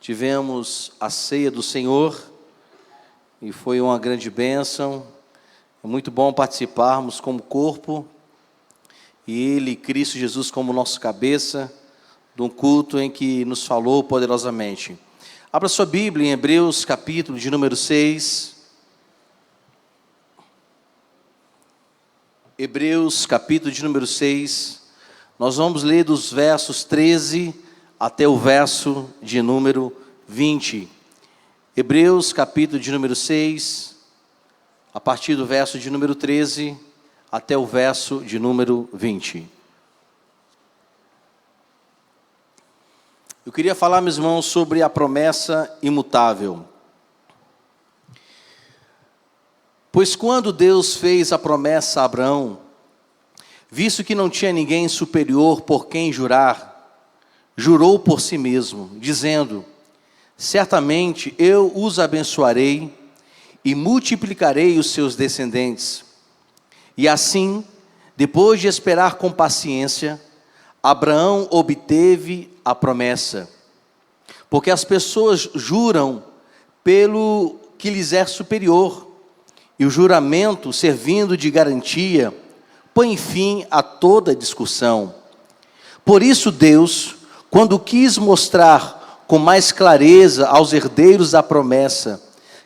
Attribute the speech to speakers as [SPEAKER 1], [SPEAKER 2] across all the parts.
[SPEAKER 1] tivemos a ceia do Senhor e foi uma grande bênção. É muito bom participarmos como corpo e Ele, Cristo Jesus, como nosso cabeça, de um culto em que nos falou poderosamente. Abra sua Bíblia em Hebreus, capítulo de número 6. Hebreus, capítulo de número 6. Nós vamos ler dos versos 13 até o verso de número 20. Hebreus, capítulo de número 6, a partir do verso de número 13 até o verso de número 20. Eu queria falar, meus irmãos, sobre a promessa imutável. Pois quando Deus fez a promessa a Abraão, visto que não tinha ninguém superior por quem jurar, jurou por si mesmo, dizendo: certamente eu os abençoarei e multiplicarei os seus descendentes. E assim, depois de esperar com paciência, Abraão obteve a promessa. Porque as pessoas juram pelo que lhes é superior, e o juramento, servindo de garantia, põe fim a toda discussão. Por isso Deus, quando quis mostrar com mais clareza aos herdeiros da promessa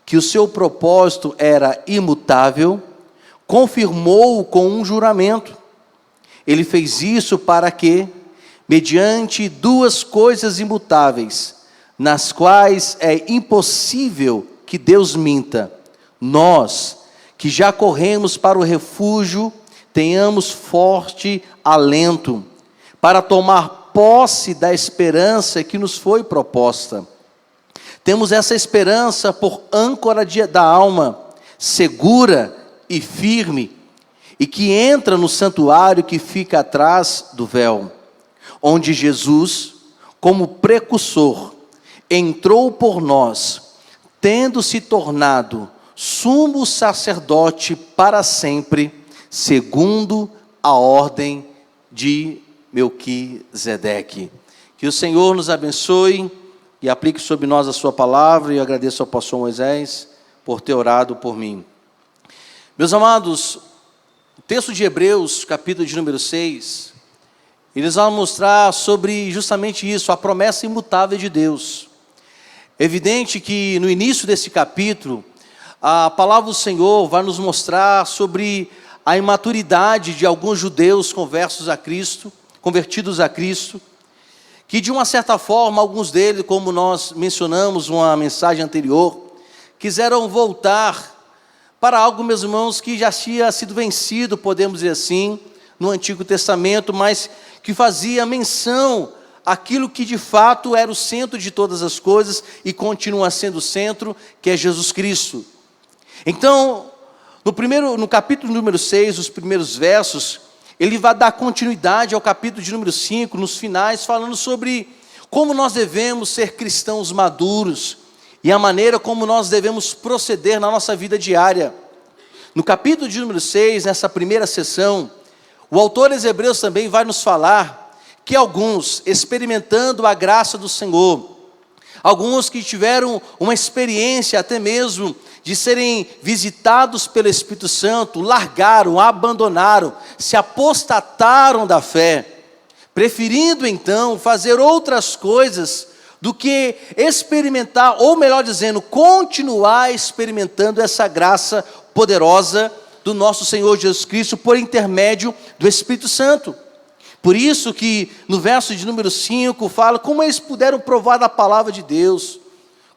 [SPEAKER 1] que o seu propósito era imutável, confirmou-o com um juramento. Ele fez isso para que, mediante duas coisas imutáveis, nas quais é impossível que Deus minta, nós, que já corremos para o refúgio, tenhamos forte alento, para tomar posse da esperança que nos foi proposta. Temos essa esperança por âncora da alma, segura e firme, e que entra no santuário que fica atrás do véu, onde Jesus, como precursor, entrou por nós, tendo se tornado sumo sacerdote para sempre, segundo a ordem de Melquisedeque. Que o Senhor nos abençoe e aplique sobre nós a sua palavra, e eu agradeço ao pastor Moisés por ter orado por mim. Meus amados, o texto de Hebreus, capítulo de número 6, eles vão mostrar sobre justamente isso, a promessa imutável de Deus. É evidente que no início desse capítulo, a palavra do Senhor vai nos mostrar sobre a imaturidade de alguns judeus convertidos a Cristo, que de uma certa forma, alguns deles, como nós mencionamos uma mensagem anterior, quiseram voltar para algo, meus irmãos, que já tinha sido vencido, podemos dizer assim, no Antigo Testamento, mas que fazia menção àquilo que de fato era o centro de todas as coisas e continua sendo o centro, que é Jesus Cristo. Então, no capítulo número 6, os primeiros versos, ele vai dar continuidade ao capítulo de número 5, nos finais, falando sobre como nós devemos ser cristãos maduros e a maneira como nós devemos proceder na nossa vida diária. No capítulo de número 6, nessa primeira sessão, o autor dos Hebreus também vai nos falar que alguns, experimentando a graça do Senhor, alguns que tiveram uma experiência até mesmo de serem visitados pelo Espírito Santo, largaram, abandonaram, se apostataram da fé, preferindo então fazer outras coisas do que experimentar, ou melhor dizendo, continuar experimentando essa graça poderosa do nosso Senhor Jesus Cristo por intermédio do Espírito Santo. Por isso que no verso de número 5 fala como eles puderam provar da palavra de Deus,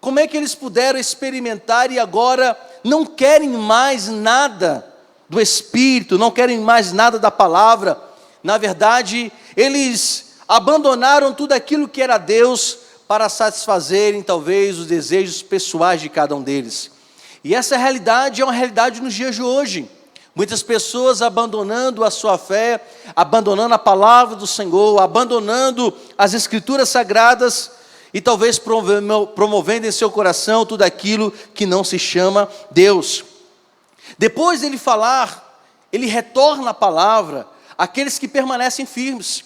[SPEAKER 1] como é que eles puderam experimentar e agora não querem mais nada do Espírito, não querem mais nada da palavra. Na verdade, eles abandonaram tudo aquilo que era Deus para satisfazerem talvez os desejos pessoais de cada um deles. E essa realidade é uma realidade nos dias de hoje. Muitas pessoas abandonando a sua fé, abandonando a palavra do Senhor, abandonando as Escrituras Sagradas, e talvez promovendo em seu coração tudo aquilo que não se chama Deus. Depois dele falar, ele retorna a palavra àqueles que permanecem firmes.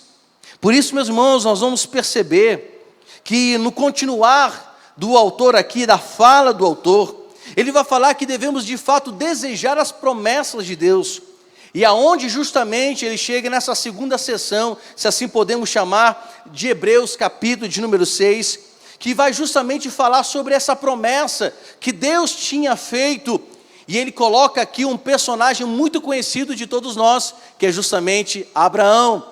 [SPEAKER 1] Por isso, meus irmãos, nós vamos perceber que no continuar do autor aqui, da fala do autor, ele vai falar que devemos de fato desejar as promessas de Deus. E aonde justamente ele chega nessa segunda sessão, se assim podemos chamar, de Hebreus capítulo de número 6, que vai justamente falar sobre essa promessa que Deus tinha feito. E ele coloca aqui um personagem muito conhecido de todos nós, que é justamente Abraão,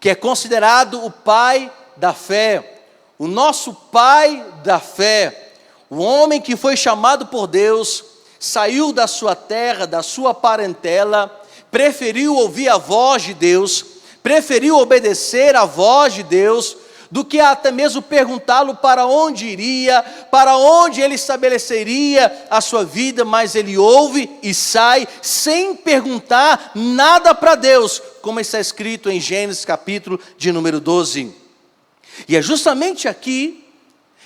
[SPEAKER 1] que é considerado o pai da fé, o nosso pai da fé, o homem que foi chamado por Deus, saiu da sua terra, da sua parentela, preferiu ouvir a voz de Deus, preferiu obedecer à voz de Deus, do que até mesmo perguntá-lo para onde iria, para onde ele estabeleceria a sua vida, mas ele ouve e sai sem perguntar nada para Deus, como está escrito em Gênesis capítulo de número 12. E é justamente aqui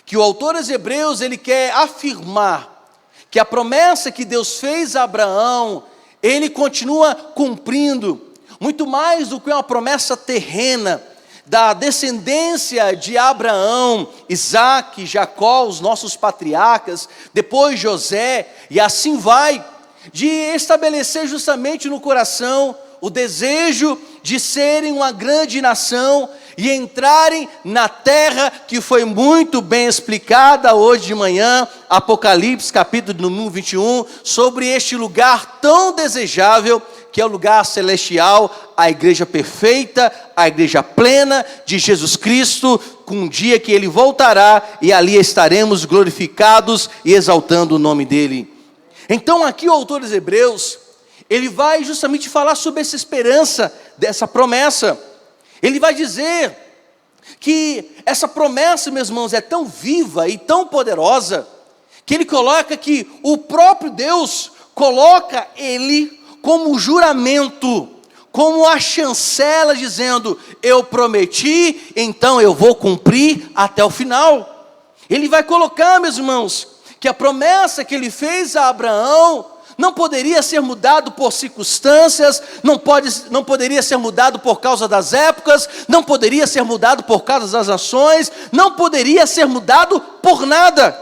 [SPEAKER 1] que o autor aos Hebreus, ele quer afirmar que a promessa que Deus fez a Abraão, ele continua cumprindo, muito mais do que uma promessa terrena, da descendência de Abraão, Isaque, Jacó, os nossos patriarcas, depois José, e assim vai, de estabelecer justamente no coração o desejo de serem uma grande nação e entrarem na terra que foi muito bem explicada hoje de manhã, Apocalipse capítulo número 21, sobre este lugar tão desejável, que é o lugar celestial, a igreja perfeita, a igreja plena de Jesus Cristo, com um dia que Ele voltará, e ali estaremos glorificados e exaltando o nome dEle. Então aqui o autor dos Hebreus, ele vai justamente falar sobre essa esperança, dessa promessa. Ele vai dizer que essa promessa, meus irmãos, é tão viva e tão poderosa, que ele coloca que o próprio Deus coloca ele como juramento, como a chancela, dizendo: eu prometi, então eu vou cumprir até o final. Ele vai colocar, meus irmãos, que a promessa que ele fez a Abraão não poderia ser mudado por circunstâncias, não poderia ser mudado por causa das épocas, não poderia ser mudado por causa das nações, não poderia ser mudado por nada.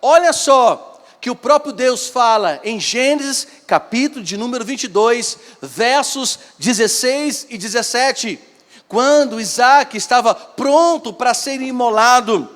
[SPEAKER 1] Olha só que o próprio Deus fala em Gênesis capítulo de número 22, versos 16 e 17, quando Isaque estava pronto para ser imolado,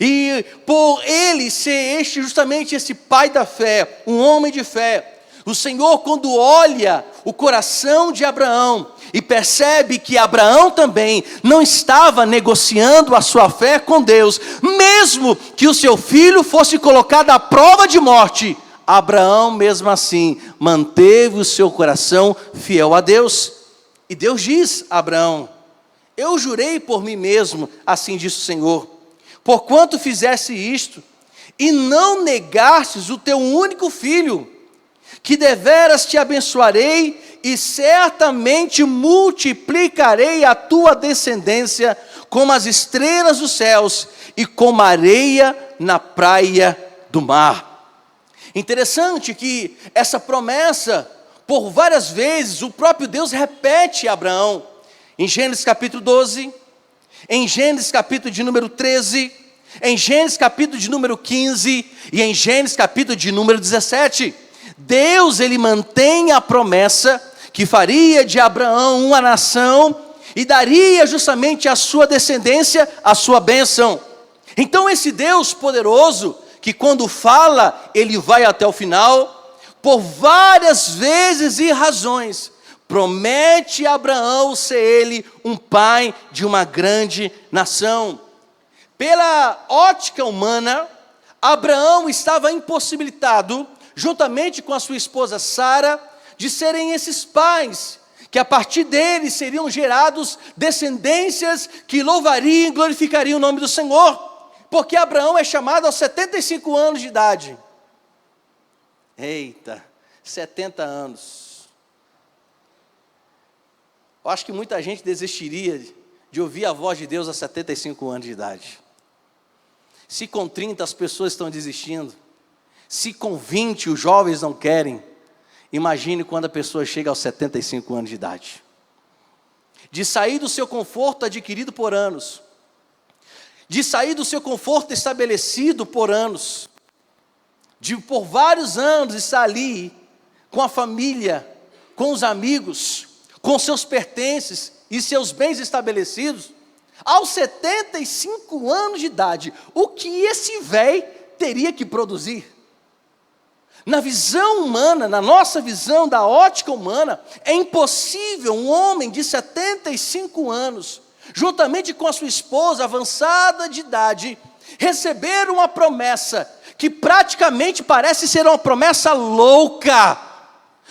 [SPEAKER 1] e por ele ser justamente esse pai da fé, um homem de fé, o Senhor, quando olha o coração de Abraão e percebe que Abraão também não estava negociando a sua fé com Deus, mesmo que o seu filho fosse colocado à prova de morte, Abraão mesmo assim manteve o seu coração fiel a Deus. E Deus diz a Abraão: eu jurei por mim mesmo, assim diz o Senhor, porquanto fizesse isto, e não negastes o teu único filho, que deveras te abençoarei, e certamente multiplicarei a tua descendência, como as estrelas dos céus, e como a areia na praia do mar. Interessante que essa promessa, por várias vezes, o próprio Deus repete a Abraão, em Gênesis capítulo 12, em Gênesis capítulo de número 13, em Gênesis capítulo de número 15 e em Gênesis capítulo de número 17. Deus, ele mantém a promessa que faria de Abraão uma nação e daria justamente à sua descendência a sua bênção. Então esse Deus poderoso, que quando fala, ele vai até o final, por várias vezes e razões, promete a Abraão ser ele um pai de uma grande nação. Pela ótica humana, Abraão estava impossibilitado, juntamente com a sua esposa Sara, de serem esses pais, que a partir deles seriam gerados descendências que louvariam e glorificariam o nome do Senhor, porque Abraão é chamado aos 75 anos de idade. Eita, 70 anos. Eu acho que muita gente desistiria de ouvir a voz de Deus aos 75 anos de idade. Se com 30 as pessoas estão desistindo, se com 20 os jovens não querem, imagine quando a pessoa chega aos 75 anos de idade. De sair do seu conforto adquirido por anos, de sair do seu conforto estabelecido por anos, de por vários anos estar ali com a família, com os amigos, com seus pertences e seus bens estabelecidos, aos 75 anos de idade, o que esse velho teria que produzir? Na visão humana, na nossa visão da ótica humana, é impossível um homem de 75 anos, juntamente com a sua esposa avançada de idade, receber uma promessa que praticamente parece ser uma promessa louca,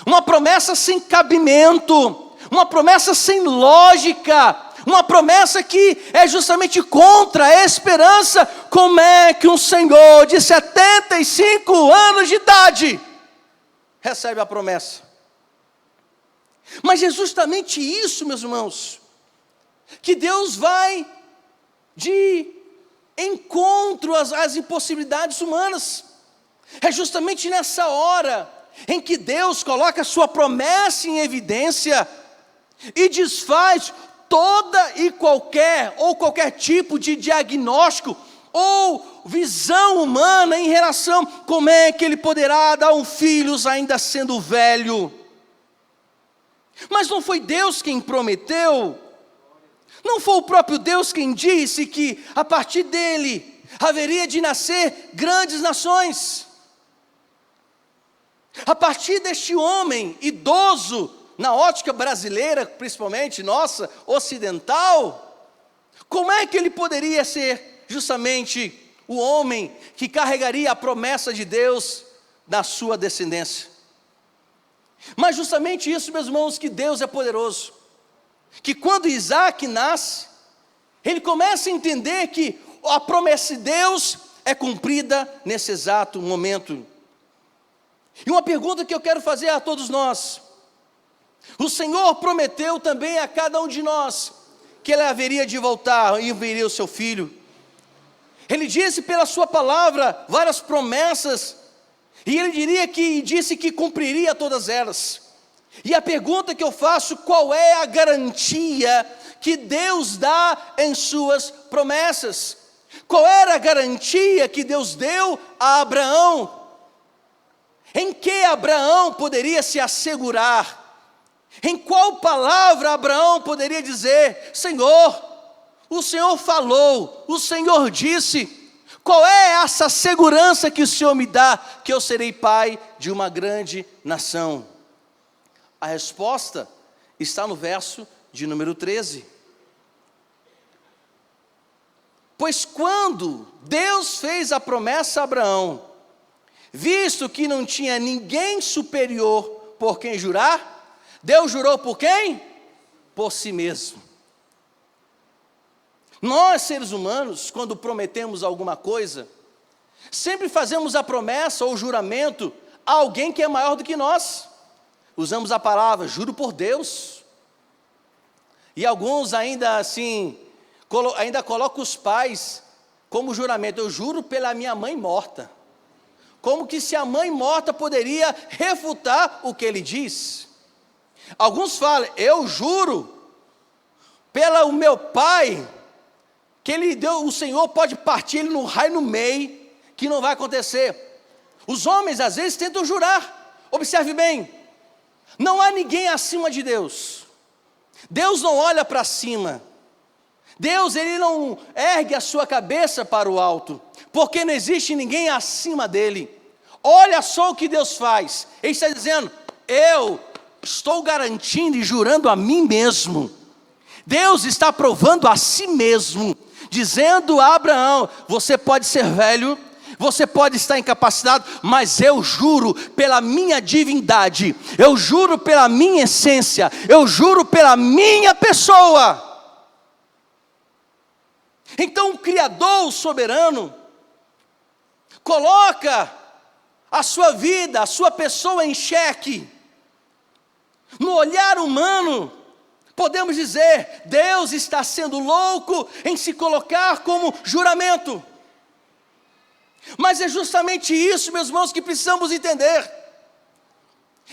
[SPEAKER 1] uma promessa sem cabimento, uma promessa sem lógica, uma promessa que é justamente contra a esperança. Como é que um senhor de 75 anos de idade recebe a promessa? Mas é justamente isso, meus irmãos, que Deus vai de encontro às impossibilidades humanas. É justamente nessa hora em que Deus coloca a sua promessa em evidência e desfaz toda e qualquer tipo de diagnóstico ou visão humana em relação como é que ele poderá dar um filho ainda sendo velho. Mas não foi Deus quem prometeu, não foi o próprio Deus quem disse que a partir dele haveria de nascer grandes nações. A partir deste homem idoso, na ótica brasileira, principalmente nossa, ocidental, como é que ele poderia ser justamente o homem que carregaria a promessa de Deus na sua descendência? Mas justamente isso, meus irmãos, que Deus é poderoso, que quando Isaac nasce, ele começa a entender que a promessa de Deus é cumprida nesse exato momento. E uma pergunta que eu quero fazer a todos nós: o Senhor prometeu também a cada um de nós que Ele haveria de voltar e enviaria o seu Filho. Ele disse pela sua palavra várias promessas, e Ele disse que cumpriria todas elas. E a pergunta que eu faço: qual é a garantia que Deus dá em suas promessas? Qual era a garantia que Deus deu a Abraão? Em que Abraão poderia se assegurar? Em qual palavra Abraão poderia dizer: Senhor, o Senhor falou, o Senhor disse? Qual é essa segurança que o Senhor me dá, que eu serei pai de uma grande nação? A resposta está no verso de número 13. Pois quando Deus fez a promessa a Abraão, visto que não tinha ninguém superior por quem jurar, Deus jurou por quem? Por si mesmo. Nós, seres humanos, quando prometemos alguma coisa, sempre fazemos a promessa ou juramento a alguém que é maior do que nós. Usamos a palavra, juro por Deus. E alguns ainda assim, ainda colocam os pais como juramento: eu juro pela minha mãe morta. Como que se a mãe morta poderia refutar o que ele diz? Alguns falam: eu juro pelo meu pai, que ele deu, o Senhor pode partir ele no raio no meio, que não vai acontecer. Os homens às vezes tentam jurar. Observe bem, não há ninguém acima de Deus. Deus não olha para cima. Deus, ele não ergue a sua cabeça para o alto, porque não existe ninguém acima dele. Olha só o que Deus faz. Ele está dizendo: eu estou garantindo e jurando a mim mesmo. Deus está provando a si mesmo, dizendo a Abraão: você pode ser velho, você pode estar incapacitado, mas eu juro pela minha divindade, eu juro pela minha essência, eu juro pela minha pessoa. Então o Criador, o soberano, coloca a sua vida, a sua pessoa em xeque. No olhar humano, podemos dizer: Deus está sendo louco em se colocar como juramento. Mas é justamente isso, meus irmãos, que precisamos entender.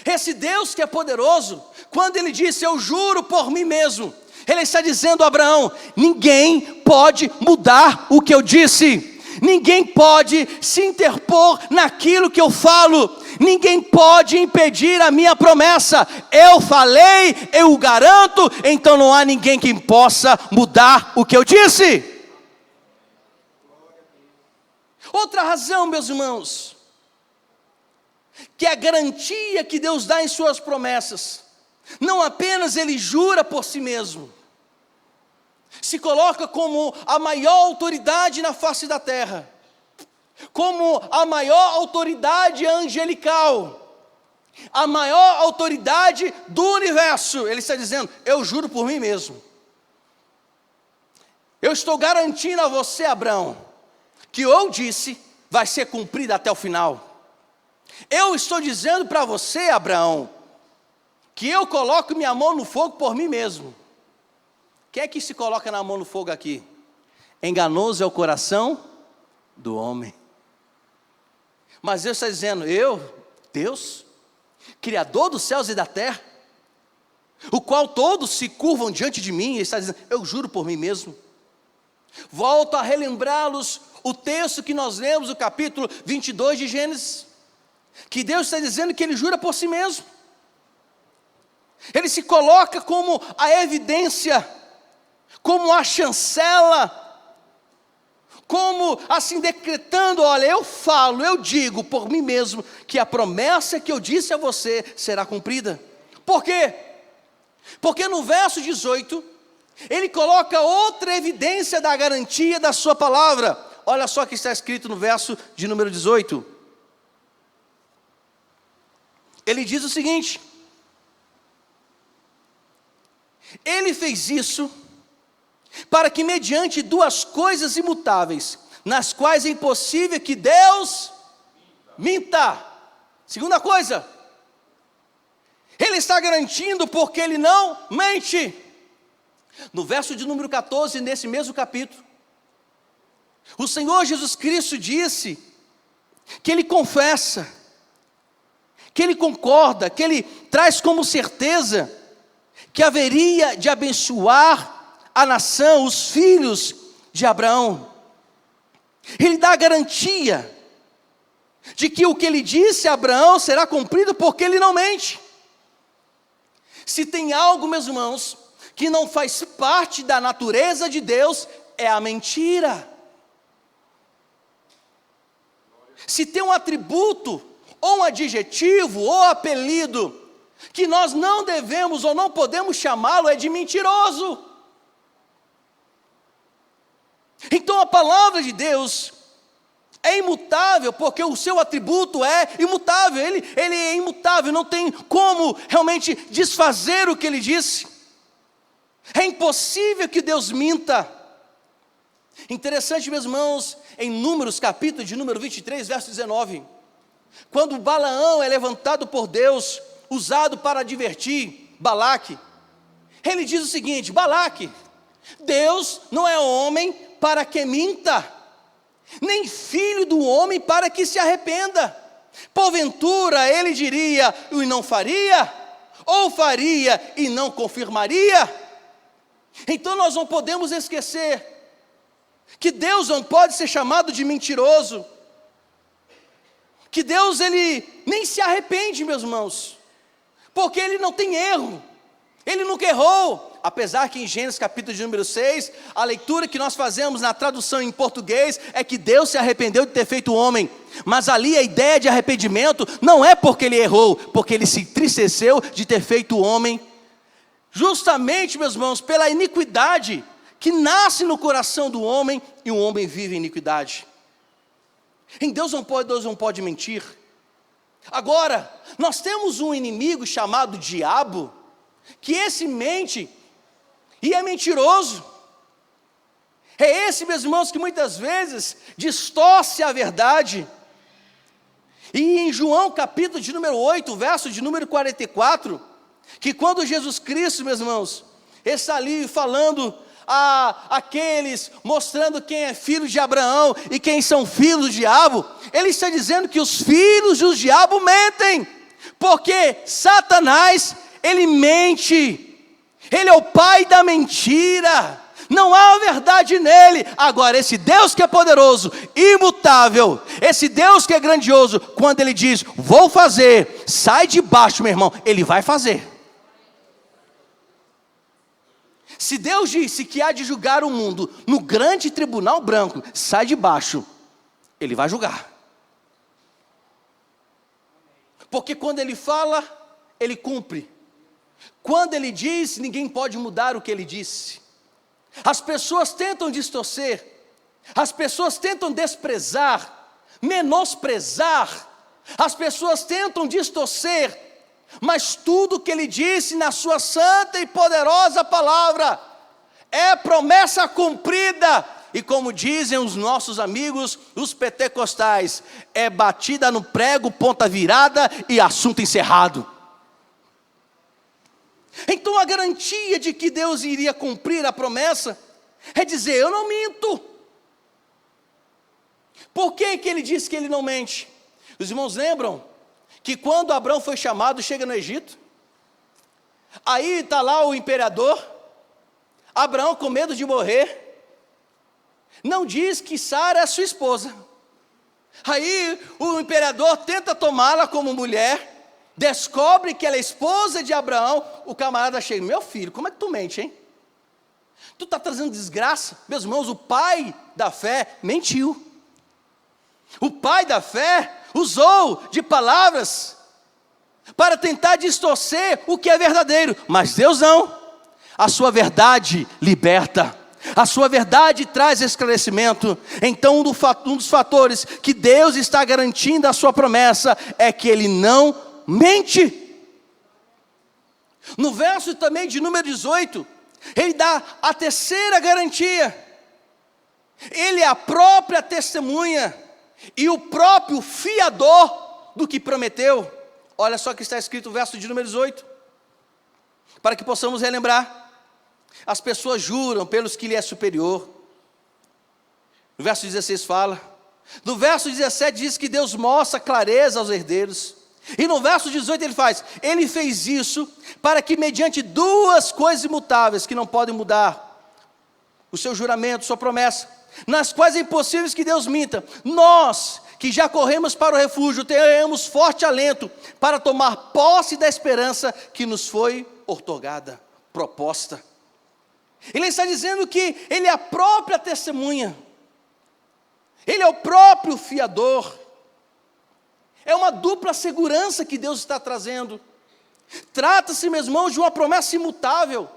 [SPEAKER 1] Esse Deus que é poderoso, quando Ele disse: eu juro por mim mesmo, Ele está dizendo a Abraão: ninguém pode mudar o que eu disse, ninguém pode se interpor naquilo que eu falo, ninguém pode impedir a minha promessa. Eu falei, eu o garanto, então não há ninguém que possa mudar o que eu disse. Outra razão, meus irmãos, que é a garantia que Deus dá em suas promessas. Não apenas Ele jura por si mesmo, se coloca como a maior autoridade na face da terra, como a maior autoridade angelical, a maior autoridade do universo. Ele está dizendo: eu juro por mim mesmo. Eu estou garantindo a você, Abraão, que eu disse vai ser cumprido até o final. Eu estou dizendo para você, Abraão, que eu coloco minha mão no fogo por mim mesmo. Quem é que se coloca na mão no fogo aqui? Enganoso é o coração do homem. Mas Deus está dizendo: eu, Deus, Criador dos céus e da terra, o qual todos se curvam diante de mim, Ele está dizendo: eu juro por mim mesmo. Volto a relembrá-los o texto que nós lemos, o capítulo 22 de Gênesis, que Deus está dizendo que Ele jura por si mesmo. Ele se coloca como a evidência, como a chancela, como assim decretando: olha, eu falo, eu digo por mim mesmo que a promessa que eu disse a você será cumprida. Por quê? Porque no verso 18, ele coloca outra evidência da garantia da sua palavra. Olha só o que está escrito no verso de número 18. Ele diz o seguinte: Ele fez isso para que, mediante duas coisas imutáveis, nas quais é impossível que Deus minta. Segunda coisa, Ele está garantindo porque Ele não mente. No verso de número 14, nesse mesmo capítulo, o Senhor Jesus Cristo disse que Ele confessa, que Ele concorda, que Ele traz como certeza que haveria de abençoar a nação, os filhos de Abraão. Ele dá a garantia de que o que Ele disse a Abraão será cumprido porque Ele não mente. Se tem algo, meus irmãos, que não faz parte da natureza de Deus, é a mentira. Se tem um atributo, ou um adjetivo, ou apelido, que nós não devemos ou não podemos chamá-lo, é de mentiroso. Então a palavra de Deus é imutável, porque o seu atributo é imutável, ele é imutável, não tem como realmente desfazer o que Ele disse. É impossível que Deus minta. Interessante, meus irmãos, em Números, capítulo de número 23, verso 19, quando Balaão é levantado por Deus, usado para advertir Balaque, ele diz o seguinte: Balaque, Deus não é homem para que minta, nem filho do homem para que se arrependa. Porventura Ele diria e não faria, ou faria e não confirmaria? Então nós não podemos esquecer que Deus não pode ser chamado de mentiroso, que Deus Ele nem se arrepende, meus irmãos, porque Ele não tem erro, Ele nunca errou. Apesar que em Gênesis capítulo de número 6, a leitura que nós fazemos na tradução em português é que Deus se arrependeu de ter feito o homem, mas ali a ideia de arrependimento não é porque Ele errou, porque Ele se entristeceu de ter feito o homem, justamente, meus irmãos, pela iniquidade que nasce no coração do homem, e o homem vive em iniquidade. Em Deus não pode mentir. Agora, nós temos um inimigo chamado diabo, que esse mente, e é mentiroso. É esse, meus irmãos, que muitas vezes distorce a verdade. E em João capítulo de número 8, verso de número 44, que quando Jesus Cristo, meus irmãos, está ali falando a aqueles, mostrando quem é filho de Abraão e quem são filhos do diabo, Ele está dizendo que os filhos do diabo mentem, porque Satanás, ele mente, Ele é o pai da mentira. Não há verdade nele. Agora, esse Deus que é poderoso, imutável, esse Deus que é grandioso, quando ele diz, vou fazer, sai de baixo, meu irmão, ele vai fazer. Se Deus disse que há de julgar o mundo no grande tribunal branco, sai de baixo, ele vai julgar. Porque quando ele fala, ele cumpre. Quando ele diz, ninguém pode mudar o que ele disse. As pessoas tentam distorcer, as pessoas tentam desprezar, menosprezar, as pessoas tentam distorcer, mas tudo que ele disse na sua santa e poderosa palavra é promessa cumprida. E como dizem os nossos amigos, os pentecostais, é batida no prego, ponta virada e assunto encerrado. Então a garantia de que Deus iria cumprir a promessa é dizer, eu não minto. Por que ele disse que ele não mente? Os irmãos lembram que quando Abraão foi chamado, chega no Egito, aí está lá o imperador, Abraão com medo de morrer, não diz que Sara é sua esposa. Aí o imperador tenta tomá-la como mulher, descobre que ela é esposa de Abraão, o camarada chega, meu filho, como é que tu mente, hein? Tu está trazendo desgraça? Meus irmãos, o pai da fé mentiu. O pai da fé usou de palavras para tentar distorcer o que é verdadeiro, mas Deus não. A sua verdade liberta, a sua verdade traz esclarecimento. Então um dos fatores que Deus está garantindo a sua promessa é que Ele não mente. No verso também de número 18, ele dá a terceira garantia. Ele é a própria testemunha e o próprio fiador do que prometeu. Olha só o que está escrito no verso de número 18, para que possamos relembrar. As pessoas juram pelos que lhe é superior. No verso 16 fala. No verso 17 diz que Deus mostra clareza aos herdeiros. E no verso 18 ele fez isso para que mediante duas coisas imutáveis que não podem mudar, o seu juramento, sua promessa, nas quais é impossível que Deus minta, nós que já corremos para o refúgio, tenhamos forte alento para tomar posse da esperança que nos foi outorgada, proposta. Ele está dizendo que ele é a própria testemunha, ele é o próprio fiador. É uma dupla segurança que Deus está trazendo. Trata-se, meus irmãos, de uma promessa imutável,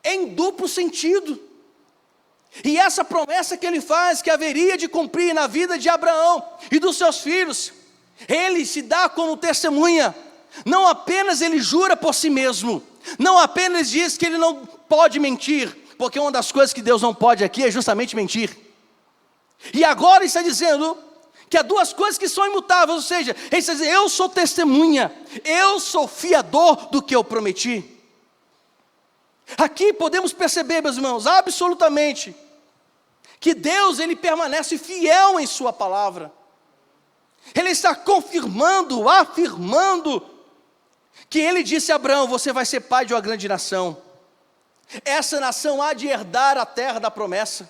[SPEAKER 1] em duplo sentido. E essa promessa que ele faz, que haveria de cumprir na vida de Abraão e dos seus filhos, ele se dá como testemunha. Não apenas ele jura por si mesmo, não apenas diz que ele não pode mentir, porque uma das coisas que Deus não pode aqui é justamente mentir. E agora está dizendo que há duas coisas que são imutáveis, ou seja, ele está dizendo, eu sou testemunha, eu sou fiador do que eu prometi. Aqui podemos perceber, meus irmãos, absolutamente, que Deus, ele permanece fiel em sua palavra. Ele está confirmando, afirmando, que ele disse a Abraão, você vai ser pai de uma grande nação. Essa nação há de herdar a terra da promessa.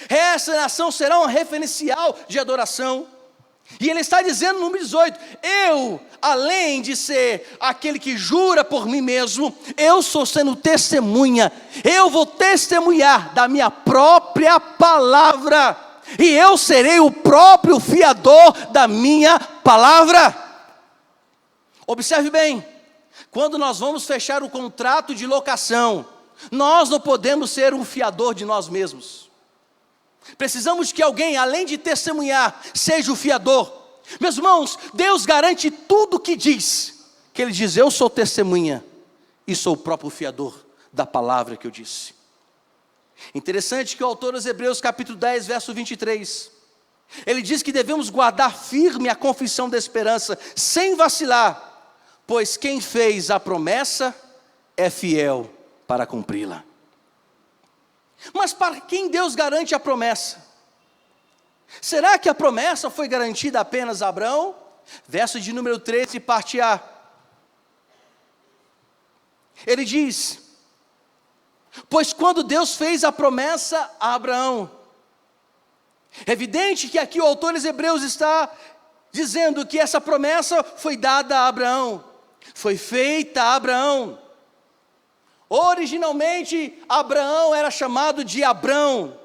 [SPEAKER 1] Essa nação será um referencial de adoração. E ele está dizendo no número 18, eu, além de ser aquele que jura por mim mesmo, eu sou sendo testemunha, eu vou testemunhar da minha própria palavra, e eu serei o próprio fiador da minha palavra. Observe bem, quando nós vamos fechar o contrato de locação, nós não podemos ser um fiador de nós mesmos. Precisamos que alguém, além de testemunhar, seja o fiador. Meus irmãos, Deus garante tudo o que diz, que Ele diz, eu sou testemunha, e sou o próprio fiador da palavra que eu disse. Interessante que o autor dos Hebreus capítulo 10, verso 23, ele diz que devemos guardar firme a confissão da esperança, sem vacilar, pois quem fez a promessa, é fiel para cumpri-la. Mas para quem Deus garante a promessa? Será que a promessa foi garantida apenas a Abraão? Verso de número 13, parte A. Ele diz, Pois quando Deus fez a promessa a Abraão, é evidente que aqui o autor dos Hebreus está dizendo que essa promessa foi dada a Abraão, foi feita a Abraão. Originalmente, Abraão era chamado de Abrão,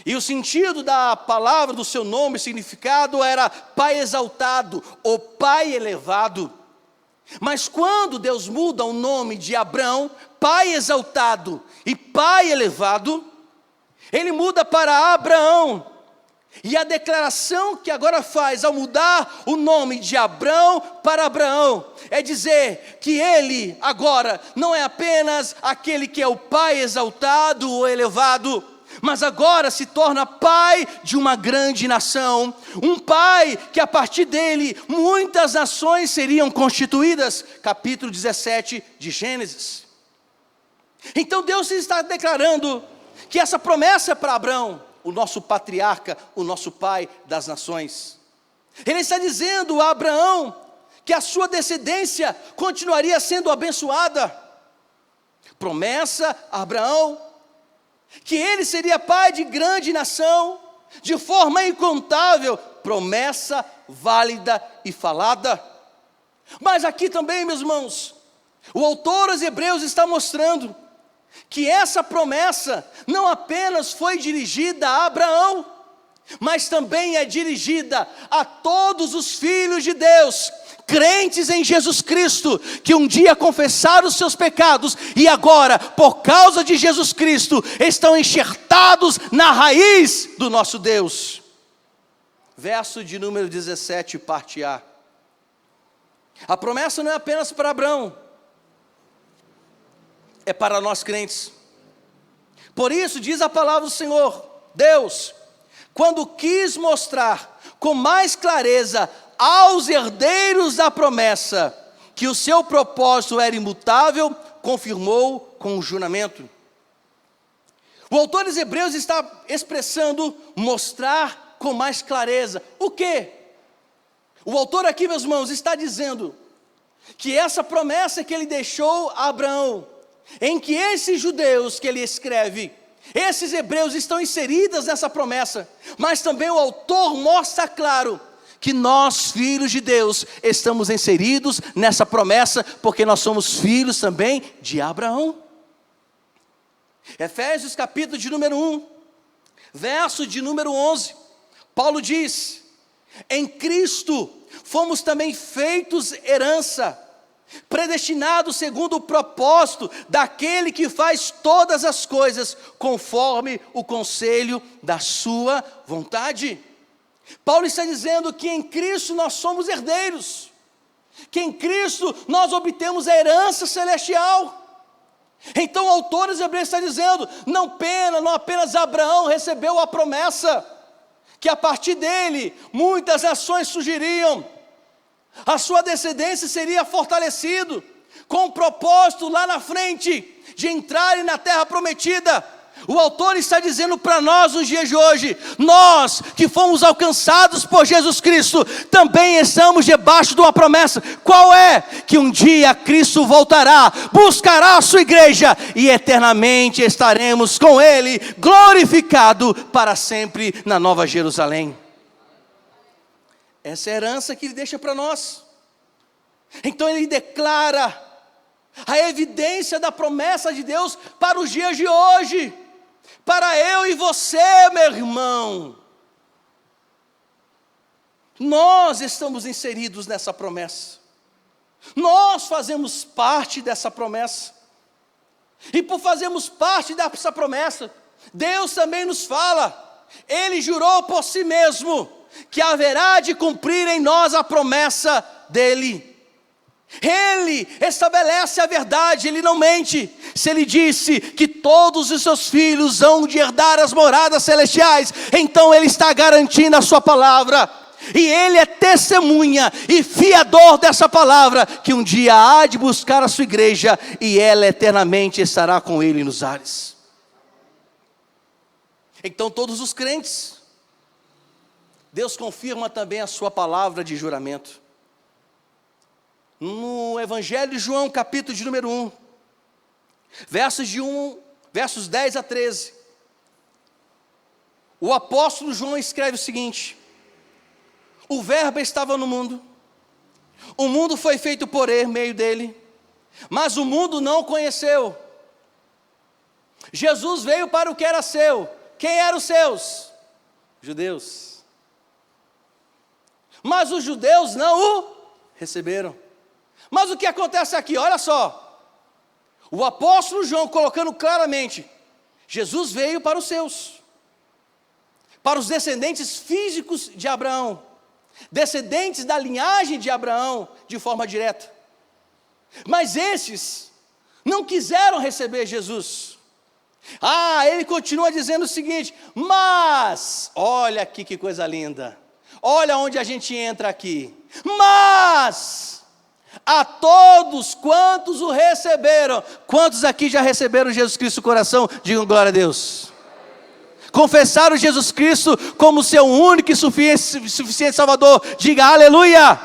[SPEAKER 1] e o sentido da palavra, do seu nome, o significado era pai exaltado, ou pai elevado. Mas quando Deus muda o nome de Abrão, pai exaltado e pai elevado, Ele muda para Abraão. E a declaração que agora faz ao mudar o nome de Abrão para Abraão, é dizer que ele agora não é apenas aquele que é o pai exaltado ou elevado, mas agora se torna pai de uma grande nação, um pai que a partir dele muitas nações seriam constituídas, capítulo 17 de Gênesis. Então Deus está declarando que essa promessa é para Abrão, o nosso patriarca, o nosso pai das nações. Ele está dizendo a Abraão que a sua descendência continuaria sendo abençoada. Promessa a Abraão que ele seria pai de grande nação, de forma incontável, promessa válida e falada. Mas aqui também, meus irmãos, o autor aos Hebreus está mostrando que essa promessa não apenas foi dirigida a Abraão, mas também é dirigida a todos os filhos de Deus, crentes em Jesus Cristo, que um dia confessaram os seus pecados e agora, por causa de Jesus Cristo, estão enxertados na raiz do nosso Deus. Verso de número 17, parte A. A promessa não é apenas para Abraão, é para nós crentes. Por isso diz a palavra do Senhor, Deus, quando quis mostrar com mais clareza aos herdeiros da promessa que o seu propósito era imutável, confirmou com o juramento. O autor dos Hebreus está expressando mostrar com mais clareza. O quê? O autor aqui, meus irmãos, está dizendo que essa promessa que ele deixou a Abraão, em que esses judeus que ele escreve, esses hebreus estão inseridos nessa promessa, mas também o autor mostra claro que nós, filhos de Deus, estamos inseridos nessa promessa, porque nós somos filhos também de Abraão. Efésios capítulo de número 1, verso de número 11, Paulo diz: em Cristo fomos também feitos herança, predestinados segundo o propósito daquele que faz todas as coisas conforme o conselho da sua vontade. Paulo está dizendo que em Cristo nós somos herdeiros, que em Cristo nós obtemos a herança celestial. Então o autor dos Hebreus está dizendo, não apenas Abraão recebeu a promessa, que a partir dele muitas nações surgiriam, a sua descendência seria fortalecida, com o propósito lá na frente, de entrarem na terra prometida. O autor está dizendo para nós nos dias de hoje, nós que fomos alcançados por Jesus Cristo, também estamos debaixo de uma promessa. Qual é? Que um dia Cristo voltará, buscará a sua igreja, e eternamente estaremos com Ele, glorificado para sempre na Nova Jerusalém. Essa é a herança que Ele deixa para nós. Então Ele declara a evidência da promessa de Deus para os dias de hoje, para eu e você, meu irmão. Nós estamos inseridos nessa promessa, nós fazemos parte dessa promessa, e por fazermos parte dessa promessa, Deus também nos fala, Ele jurou por si mesmo, que haverá de cumprir em nós a promessa dEle. Ele estabelece a verdade, Ele não mente. Se Ele disse que todos os seus filhos hão de herdar as moradas celestiais, então Ele está garantindo a sua palavra, e Ele é testemunha e fiador dessa palavra, que um dia há de buscar a sua igreja, e ela eternamente estará com Ele nos ares. Então todos os crentes, Deus confirma também a sua palavra de juramento. No Evangelho de João, capítulo de número 1, versos versos 10 a 13, o apóstolo João escreve o seguinte: o verbo estava no mundo, o mundo foi feito por meio dele, mas o mundo não o conheceu. Jesus veio para o que era seu. Quem eram os seus? Judeus. Mas os judeus não o receberam. Mas o que acontece aqui? Olha só, o apóstolo João colocando claramente: Jesus veio para os seus, para os descendentes físicos de Abraão, descendentes da linhagem de Abraão, de forma direta. Mas esses não quiseram receber Jesus. Ele continua dizendo o seguinte: mas, olha aqui que coisa linda, olha onde a gente entra aqui. Mas a todos quantos o receberam. Quantos aqui já receberam Jesus Cristo no coração? Digam glória a Deus. Confessaram Jesus Cristo como seu único e suficiente Salvador. Diga aleluia.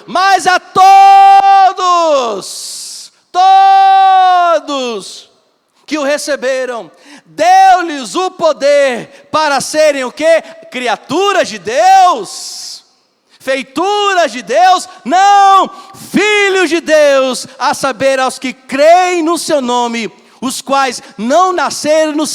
[SPEAKER 1] Mas a todos que o receberam, deu-lhes o poder para serem o quê? Criaturas de Deus, feituras de Deus, não, filhos de Deus, a saber, aos que creem no seu nome, os quais não nasceram do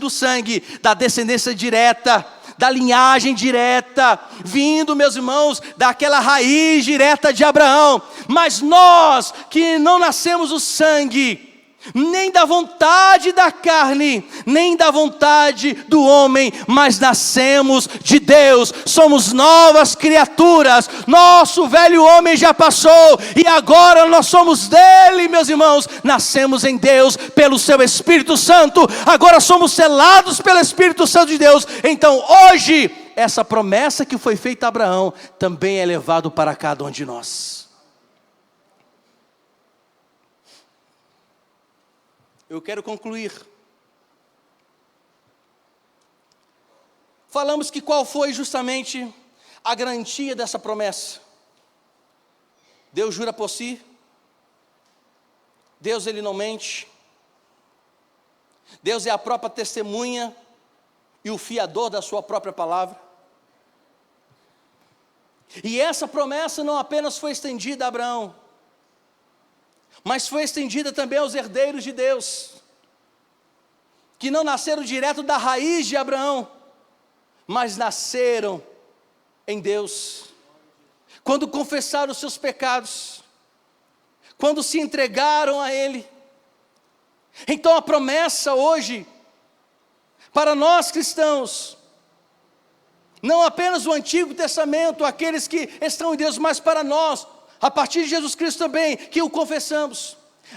[SPEAKER 1] sangue, da descendência direta, da linhagem direta, vindo, meus irmãos, daquela raiz direta de Abraão, mas nós que não nascemos do sangue, nem da vontade da carne, nem da vontade do homem, mas nascemos de Deus, somos novas criaturas, nosso velho homem já passou, e agora nós somos dele, meus irmãos, nascemos em Deus, pelo seu Espírito Santo, agora somos selados pelo Espírito Santo de Deus. Então hoje, essa promessa que foi feita a Abraão, também é levado para cada um de nós. Eu quero concluir. Falamos que qual foi justamente a garantia dessa promessa? Deus jura por si. Deus, ele não mente. Deus é a própria testemunha e o fiador da sua própria palavra. E essa promessa não apenas foi estendida a Abraão, mas foi estendida também aos herdeiros de Deus, que não nasceram direto da raiz de Abraão, mas nasceram em Deus, quando confessaram os seus pecados, quando se entregaram a Ele. Então a promessa hoje, para nós cristãos, não apenas o Antigo Testamento, aqueles que estão em Deus, mas para nós, a partir de Jesus Cristo também, que o confessamos,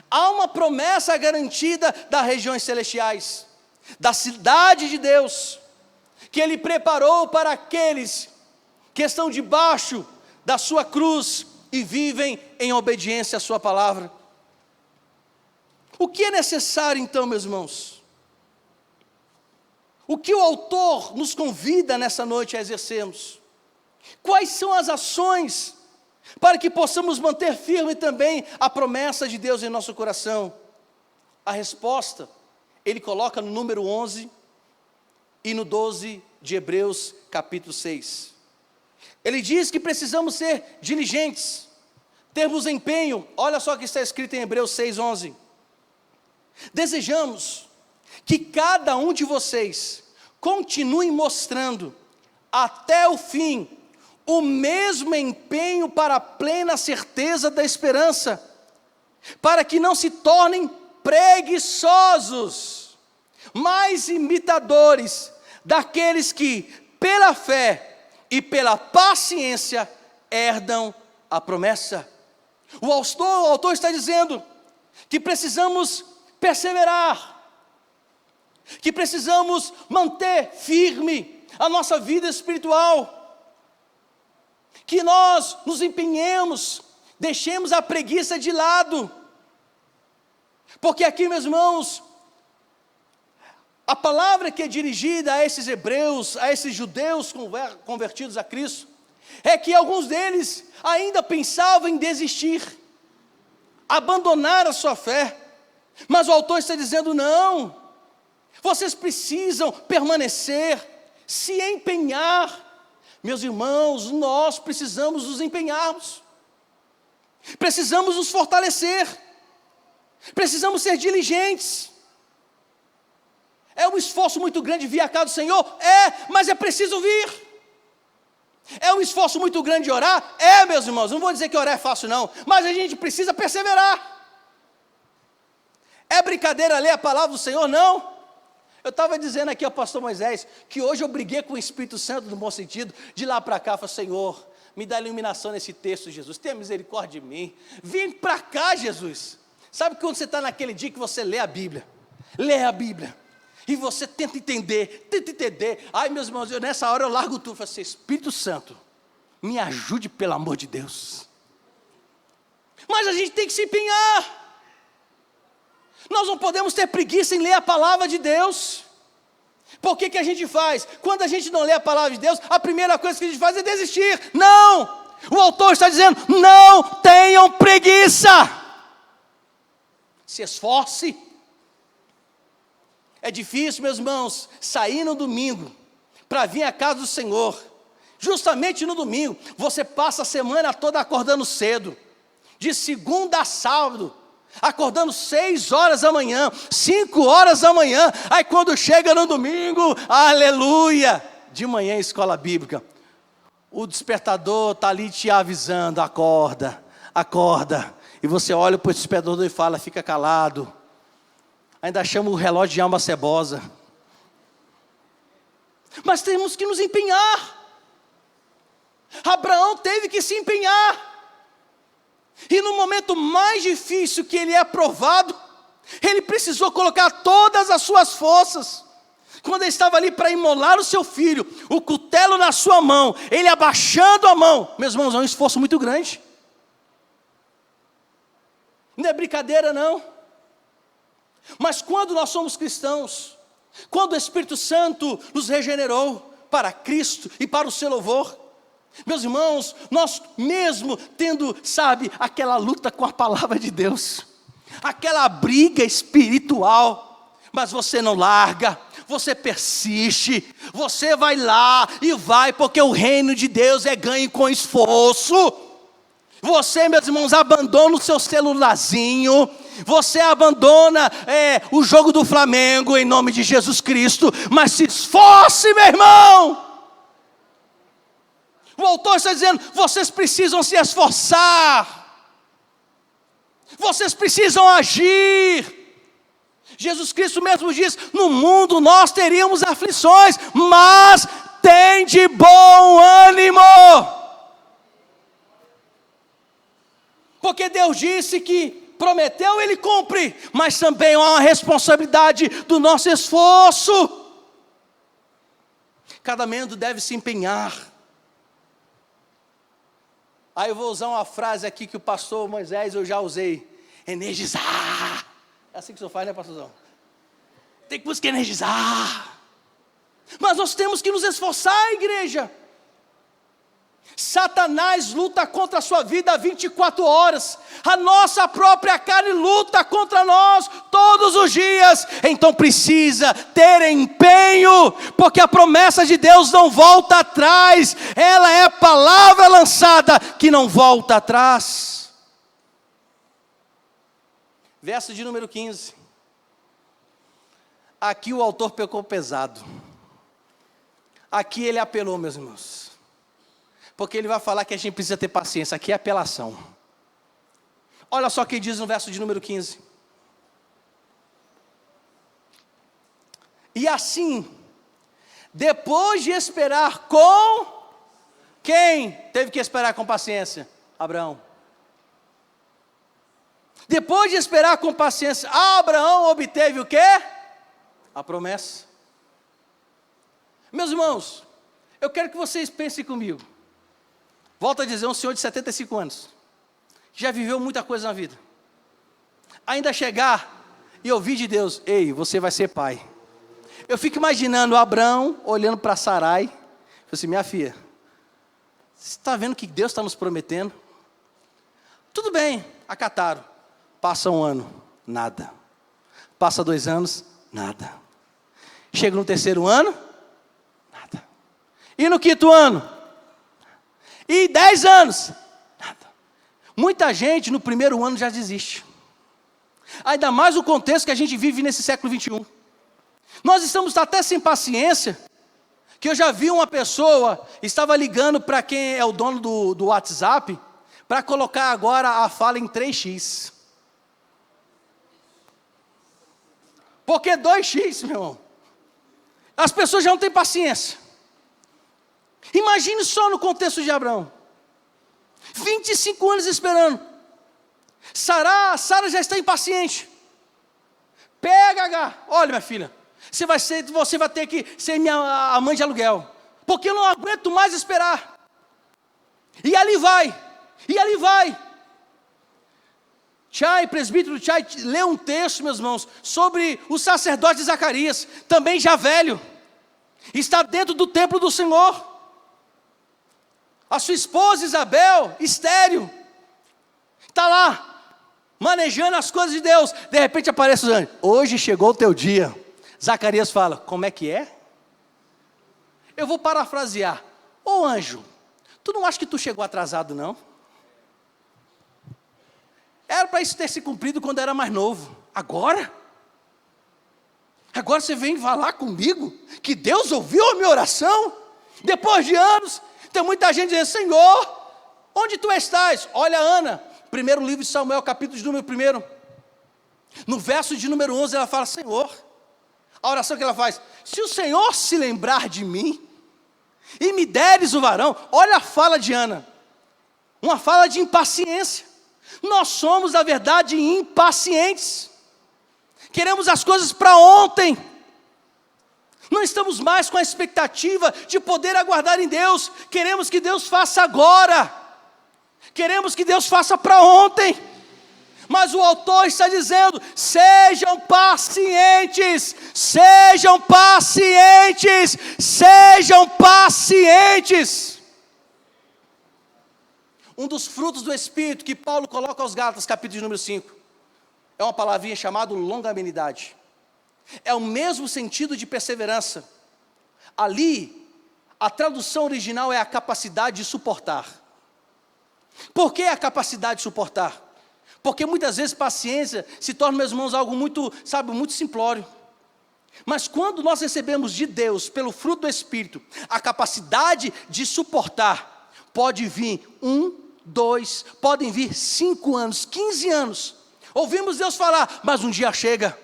[SPEAKER 1] há uma promessa garantida das regiões celestiais, da cidade de Deus, que Ele preparou para aqueles que estão debaixo da sua cruz e vivem em obediência à sua palavra. O que é necessário então, meus irmãos? O que o autor nos convida nessa noite a exercermos? Quais são as ações para que possamos manter firme também a promessa de Deus em nosso coração? A resposta, ele coloca no número 11 e no 12 de Hebreus capítulo 6. Ele diz que precisamos ser diligentes, termos empenho. Olha só o que está escrito em Hebreus 6:11. Desejamos que cada um de vocês continue mostrando até o fim o mesmo empenho para a plena certeza da esperança, para que não se tornem preguiçosos, mas imitadores daqueles que, pela fé e pela paciência, herdam a promessa. O autor está dizendo que precisamos perseverar, que precisamos manter firme a nossa vida espiritual, que nós nos empenhemos, deixemos a preguiça de lado, porque aqui, meus irmãos, a palavra que é dirigida a esses hebreus, a esses judeus convertidos a Cristo, é que alguns deles ainda pensavam em desistir, abandonar a sua fé, mas o autor está dizendo: não, Vocês precisam permanecer, se empenhar. Meus irmãos, nós precisamos nos empenharmos. Precisamos nos fortalecer. Precisamos ser diligentes. É um esforço muito grande vir à casa do Senhor? Mas é preciso vir. É um esforço muito grande orar? Meus irmãos, não vou dizer que orar é fácil não, mas a gente precisa perseverar. É brincadeira ler a palavra do Senhor? Não. Eu estava dizendo aqui ao pastor Moisés, que hoje eu briguei com o Espírito Santo, no bom sentido, de lá para cá, falei, Senhor, me dá iluminação nesse texto, Jesus, tenha misericórdia de mim, vem para cá, Jesus. Sabe quando você está naquele dia que você lê a Bíblia, e você tenta entender, ai meus irmãos, nessa hora eu largo tudo, falo assim, Espírito Santo, me ajude pelo amor de Deus. Mas a gente tem que se empenhar. Nós não podemos ter preguiça em ler a palavra de Deus. Por que a gente faz? Quando a gente não lê a palavra de Deus, a primeira coisa que a gente faz é desistir. Não! O autor está dizendo, não tenham preguiça. Se esforce. É difícil, meus irmãos, sair no domingo para vir à casa do Senhor. Justamente no domingo, você passa a semana toda acordando cedo. De segunda a sábado. Acordando 6 horas da manhã, 5 horas da manhã, aí quando chega no domingo, aleluia, de manhã escola bíblica, o despertador está ali te avisando, acorda, e você olha para o despertador e fala, fica calado, ainda chama o relógio de alma cebosa, mas temos que nos empenhar. Abraão teve que se empenhar, e no momento mais difícil que ele é provado, ele precisou colocar todas as suas forças. Quando ele estava ali para imolar o seu filho, o cutelo na sua mão, ele abaixando a mão, meus irmãos, é um esforço muito grande. Não é brincadeira não. Mas quando nós somos cristãos, quando o Espírito Santo nos regenerou para Cristo e para o seu louvor, meus irmãos, nós mesmo tendo, aquela luta com a palavra de Deus, aquela briga espiritual, mas você não larga, você persiste, você vai lá e vai, porque o reino de Deus é ganho com esforço. Você, meus irmãos, abandona o seu celularzinho, você abandona o jogo do Flamengo em nome de Jesus Cristo, mas se esforce, meu irmão. O autor está dizendo, vocês precisam se esforçar, vocês precisam agir. Jesus Cristo mesmo diz, no mundo nós teríamos aflições, mas tem de bom ânimo. Porque Deus disse que prometeu, Ele cumpre, mas também há uma responsabilidade do nosso esforço. Cada membro deve se empenhar. Aí eu vou usar uma frase aqui que o pastor Moisés eu já usei. Energizar. É assim que o senhor faz, né, pastorzão? Tem que buscar energizar. Mas nós temos que nos esforçar, igreja. Satanás luta contra a sua vida 24 horas. A nossa própria carne luta contra nós todos os dias. Então precisa ter empenho, porque a promessa de Deus não volta atrás. Ela é palavra lançada que não volta atrás. Verso de número 15. Aqui o autor pecou pesado. Aqui ele apelou, meus irmãos. Porque ele vai falar que a gente precisa ter paciência. Aqui é apelação. Olha só o que diz no verso de número 15. E assim, depois de esperar com... Quem teve que esperar com paciência? Abraão. Depois de esperar com paciência, Abraão obteve o quê? A promessa. Meus irmãos, eu quero que vocês pensem comigo. Volto a dizer, um senhor de 75 anos, que já viveu muita coisa na vida, ainda chegar e ouvir de Deus, ei, você vai ser pai. Eu fico imaginando Abraão olhando para Sarai, falei assim, minha filha, você está vendo o que Deus está nos prometendo? Tudo bem, acataram. Passa um ano, nada. Passa 2 anos, nada. Chega no terceiro ano, nada. E no quinto ano? E 10 anos? Nada. Muita gente no primeiro ano já desiste. Ainda mais o contexto que a gente vive nesse século 21. Nós estamos até sem paciência, que eu já vi uma pessoa, estava ligando para quem é o dono do WhatsApp, para colocar agora a fala em 3x. Porque 2x, meu irmão. As pessoas já não têm paciência. Imagine só no contexto de Abraão. 25 anos esperando. Sara já está impaciente. Pega, Agar. Olha, minha filha, você vai ter que ser a mãe de aluguel. Porque eu não aguento mais esperar. E ali vai. Chai, presbítero Chai, leu um texto, meus irmãos, sobre o sacerdote Zacarias, também já velho, está dentro do templo do Senhor. A sua esposa Isabel, estéril, está lá, manejando as coisas de Deus. De repente aparece o anjo: hoje chegou o teu dia. Zacarias fala: como é que é? Eu vou parafrasear: ô anjo, tu não acha que tu chegou atrasado, não? Era para isso ter se cumprido quando era mais novo. Agora você vem falar comigo que Deus ouviu a minha oração? Depois de anos, tem muita gente dizendo: Senhor, onde tu estás? Olha Ana, primeiro livro de Samuel, capítulo de número 1. No verso de número 11, ela fala: Senhor, a oração que ela faz: se o Senhor se lembrar de mim, e me deres o varão. Olha a fala de Ana, uma fala de impaciência. Nós somos, na verdade, impacientes. Queremos as coisas para ontem. Não estamos mais com a expectativa de poder aguardar em Deus. Queremos que Deus faça agora. Queremos que Deus faça para ontem. Mas o autor está dizendo: sejam pacientes, sejam pacientes, sejam pacientes. Um dos frutos do Espírito que Paulo coloca aos Gálatas, capítulo de número 5, é uma palavrinha chamada longanimidade. É o mesmo sentido de perseverança. Ali, a tradução original é a capacidade de suportar. Por que a capacidade de suportar? Porque muitas vezes paciência se torna, meus irmãos, algo muito simplório. Mas quando nós recebemos de Deus, pelo fruto do Espírito, a capacidade de suportar, pode vir 1, 2, podem vir 5 anos, 15 anos. Ouvimos Deus falar, mas um dia chega.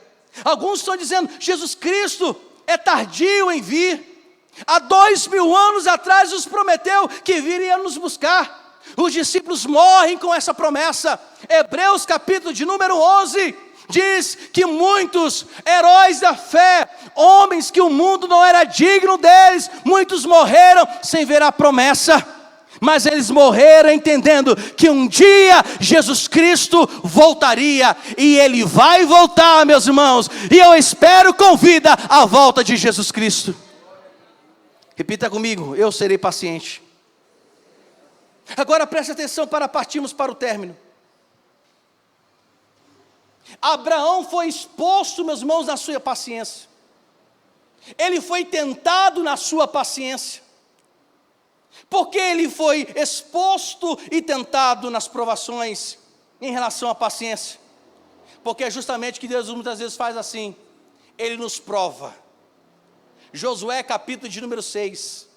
[SPEAKER 1] Alguns estão dizendo: Jesus Cristo é tardio em vir. Há 2000 anos atrás nos prometeu que viria nos buscar. Os discípulos morrem com essa promessa. Hebreus capítulo de número 11 diz que muitos heróis da fé, homens que o mundo não era digno deles, muitos morreram sem ver a promessa. Mas eles morreram entendendo que um dia Jesus Cristo voltaria. E Ele vai voltar, meus irmãos. E eu espero com vida a volta de Jesus Cristo. Repita comigo: eu serei paciente. Agora preste atenção para partirmos para o término. Abraão foi exposto, meus irmãos, na sua paciência. Ele foi tentado na sua paciência. Porque ele foi exposto e tentado nas provações em relação à paciência? Porque é justamente que Deus muitas vezes faz assim: Ele nos prova. Josué capítulo de número 6,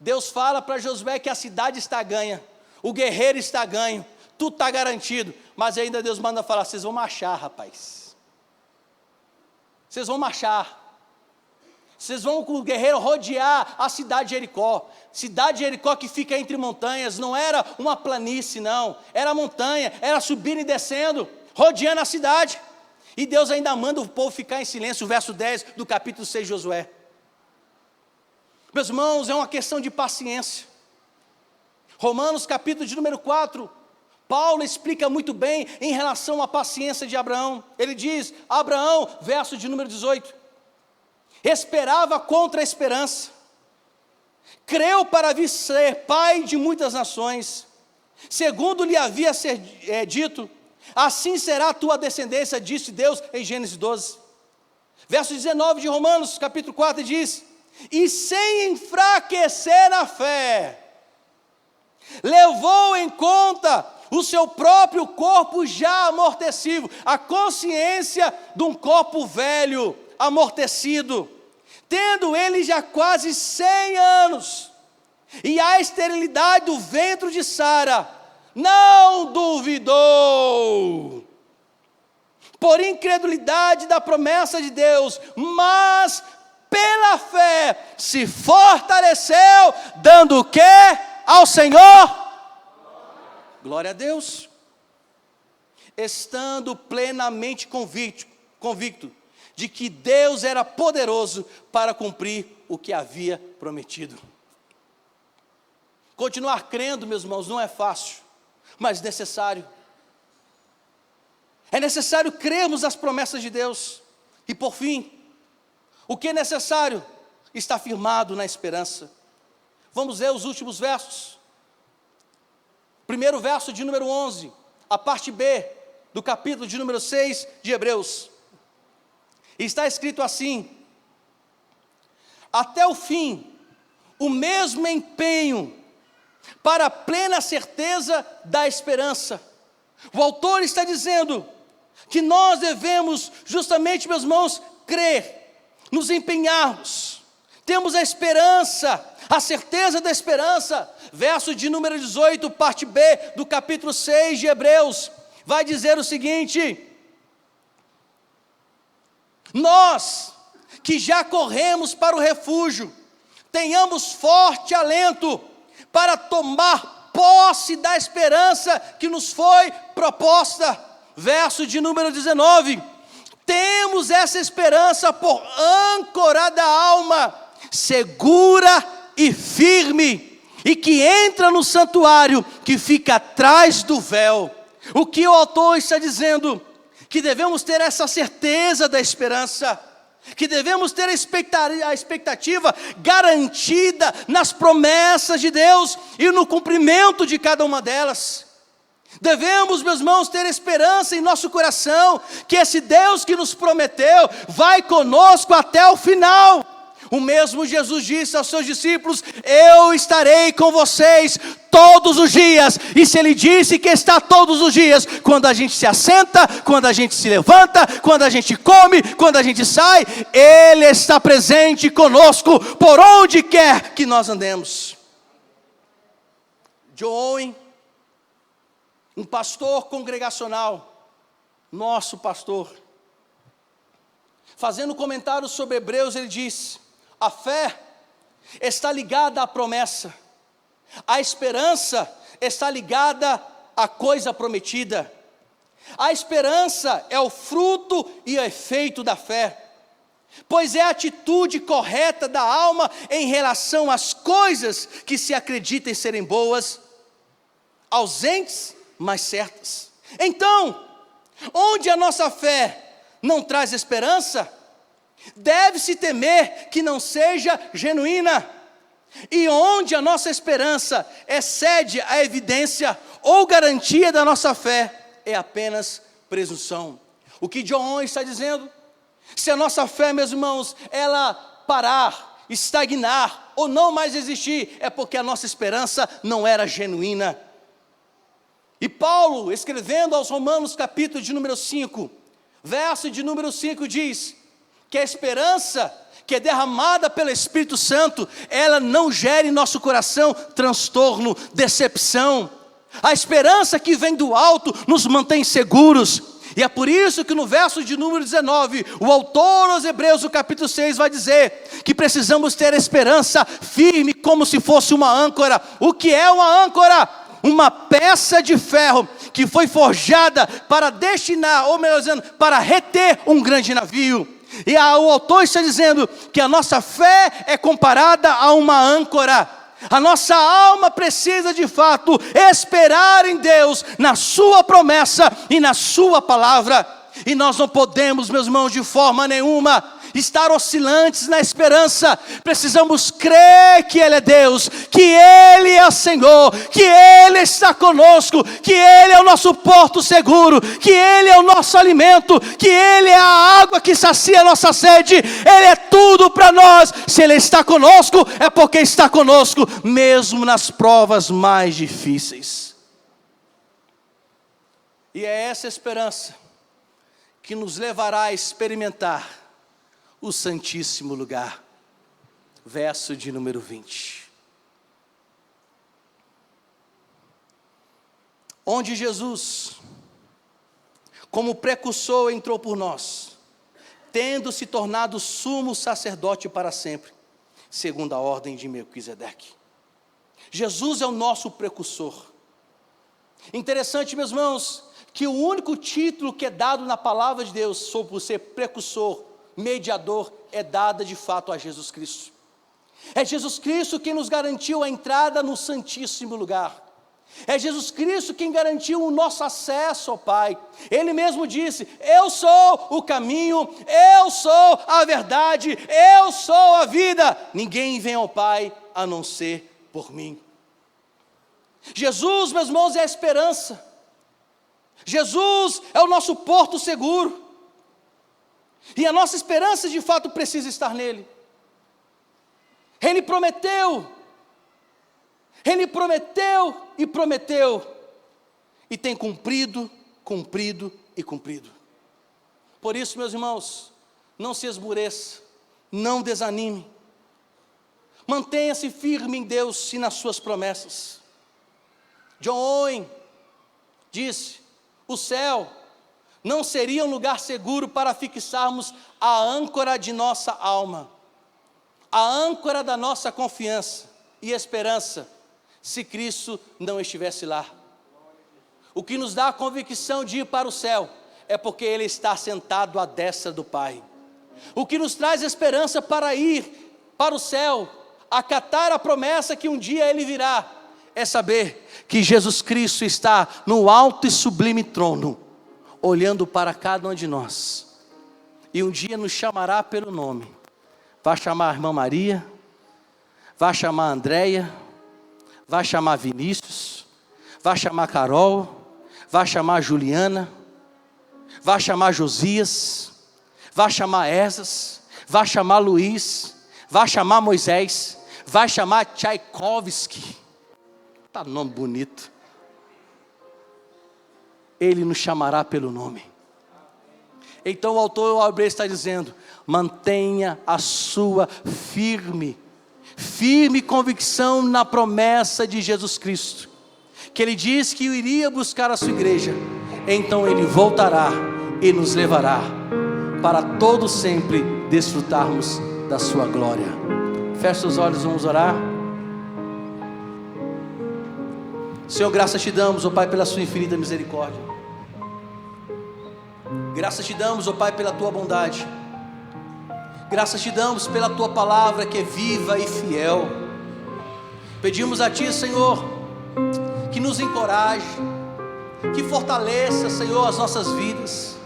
[SPEAKER 1] Deus fala para Josué que a cidade está ganha, o guerreiro está ganho, tudo está garantido. Mas ainda Deus manda falar: vocês vão marchar, rapaz. Vocês vão marchar. Vocês vão com o guerreiro rodear a cidade de Jericó. Cidade de Jericó que fica entre montanhas. Não era uma planície, não. Era montanha, era subindo e descendo, rodeando a cidade. E Deus ainda manda o povo ficar em silêncio. O verso 10 do capítulo 6 de Josué. Meus irmãos, é uma questão de paciência. Romanos capítulo de número 4, Paulo explica muito bem em relação à paciência de Abraão. Ele diz: Abraão, verso de número 18, esperava contra a esperança, creu para vir ser pai de muitas nações, segundo lhe havia dito, assim será a tua descendência, disse Deus em Gênesis 12. Verso 19 de Romanos, capítulo 4, diz: e sem enfraquecer na fé, levou em conta o seu próprio corpo já amortecido, a consciência de um corpo velho, amortecido, tendo ele já quase 100 anos, e a esterilidade do ventre de Sara, não duvidou, por incredulidade da promessa de Deus, mas pela fé se fortaleceu, dando o quê ao Senhor? Glória a Deus. Estando plenamente convicto de que Deus era poderoso para cumprir o que havia prometido. Continuar crendo, meus irmãos, não é fácil, mas necessário. É necessário crermos nas promessas de Deus. E por fim, o que é necessário? Estar firmado na esperança. Vamos ver os últimos versos. Primeiro verso de número 11, a parte B do capítulo de número 6 de Hebreus. Está escrito assim: até o fim, o mesmo empenho para a plena certeza da esperança. O autor está dizendo que nós devemos justamente, meus irmãos, crer, nos empenharmos, temos a esperança, a certeza da esperança. Verso de número 18, parte B do capítulo 6 de Hebreus, vai dizer o seguinte: nós que já corremos para o refúgio, tenhamos forte alento para tomar posse da esperança que nos foi proposta. Verso de número 19, temos essa esperança por âncora da alma, segura e firme, e que entra no santuário que fica atrás do véu. O que o autor está dizendo? Que devemos ter essa certeza da esperança, que devemos ter a expectativa garantida nas promessas de Deus e no cumprimento de cada uma delas. Devemos, meus irmãos, ter esperança em nosso coração, que esse Deus que nos prometeu vai conosco até o final. O mesmo Jesus disse aos seus discípulos: eu estarei com vocês todos os dias. E se Ele disse que está todos os dias, quando a gente se assenta, quando a gente se levanta, quando a gente come, quando a gente sai, Ele está presente conosco por onde quer que nós andemos. John Owen, um pastor congregacional, nosso pastor, fazendo comentários sobre Hebreus, ele diz: a fé está ligada à promessa, a esperança está ligada à coisa prometida. A esperança é o fruto e o efeito da fé, pois é a atitude correta da alma em relação às coisas que se acreditam serem boas, ausentes, mas certas. Então, onde a nossa fé não traz esperança, deve-se temer que não seja genuína. E onde a nossa esperança excede a evidência ou garantia da nossa fé, é apenas presunção. O que John Owen está dizendo? Se a nossa fé, meus irmãos, ela parar, estagnar ou não mais existir, é porque a nossa esperança não era genuína. E Paulo, escrevendo aos Romanos, capítulo de número 5, verso de número 5, diz que a esperança que é derramada pelo Espírito Santo, ela não gera em nosso coração transtorno, decepção. A esperança que vem do alto nos mantém seguros. E é por isso que no verso de número 19, o autor aos Hebreus, no capítulo 6, vai dizer que precisamos ter esperança firme como se fosse uma âncora. O que é uma âncora? Uma peça de ferro que foi forjada para destinar, ou melhor dizendo, para reter um grande navio. E o autor está dizendo que a nossa fé é comparada a uma âncora. A nossa alma precisa de fato esperar em Deus, na sua promessa e na sua palavra. E nós não podemos, meus irmãos, de forma nenhuma estar oscilantes na esperança. Precisamos crer que Ele é Deus, que Ele é o Senhor, que Ele está conosco, que Ele é o nosso porto seguro, que Ele é o nosso alimento, que Ele é a água que sacia a nossa sede. Ele é tudo para nós. Se Ele está conosco, é porque está conosco, mesmo nas provas mais difíceis. E é essa esperança que nos levará a experimentar o Santíssimo Lugar. Verso de número 20. Onde Jesus, como precursor, entrou por nós, tendo se tornado sumo sacerdote para sempre, segundo a ordem de Melquisedeque. Jesus é o nosso precursor. Interessante, meus irmãos, que o único título que é dado na palavra de Deus sobre ser precursor, mediador, é dada de fato a Jesus Cristo. É Jesus Cristo quem nos garantiu a entrada no Santíssimo Lugar. É Jesus Cristo quem garantiu o nosso acesso ao Pai. Ele mesmo disse: eu sou o caminho, eu sou a verdade, eu sou a vida. Ninguém vem ao Pai a não ser por mim. Jesus, meus irmãos, é a esperança. Jesus é o nosso porto seguro. E a nossa esperança de fato precisa estar nele. Ele prometeu e prometeu, e tem cumprido. Por isso, meus irmãos, não se esmoreça, não desanime, mantenha-se firme em Deus e nas suas promessas. John Owen disse: o céu não seria um lugar seguro para fixarmos a âncora de nossa alma, a âncora da nossa confiança e esperança, se Cristo não estivesse lá. O que nos dá a convicção de ir para o céu é porque Ele está sentado à destra do Pai. O que nos traz esperança para ir para o céu, acatar a promessa que um dia Ele virá, é saber que Jesus Cristo está no alto e sublime trono, olhando para cada um de nós, e um dia nos chamará pelo nome. Vai chamar a irmã Maria, vai chamar a Andréia, vai chamar Vinícius, vai chamar Carol, vai chamar Juliana, vai chamar Josias, vai chamar Esas, vai chamar Luiz, vai chamar Moisés, vai chamar Tchaikovsky. Tá nome bonito. Ele nos chamará pelo nome. Então o autor Hebreu está dizendo: mantenha a sua firme convicção na promessa de Jesus Cristo, que Ele disse que iria buscar a sua igreja. Então Ele voltará e nos levará para todo sempre desfrutarmos da sua glória. Feche os olhos, vamos orar. Senhor, graças te damos, ó Pai, pela sua infinita misericórdia. Graças te damos, ó Pai, pela tua bondade. Graças te damos pela tua palavra que é viva e fiel. Pedimos a ti, Senhor, que nos encoraje, que fortaleça, Senhor, as nossas vidas,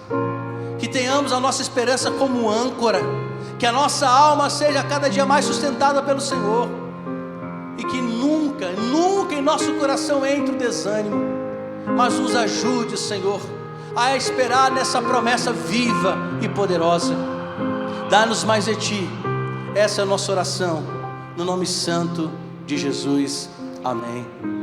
[SPEAKER 1] que tenhamos a nossa esperança como âncora, que a nossa alma seja cada dia mais sustentada pelo Senhor, e que nunca em nosso coração entre o desânimo, mas nos ajude, Senhor, a esperar nessa promessa viva e poderosa. Dá-nos mais de Ti. Essa é a nossa oração, no nome santo de Jesus. Amém.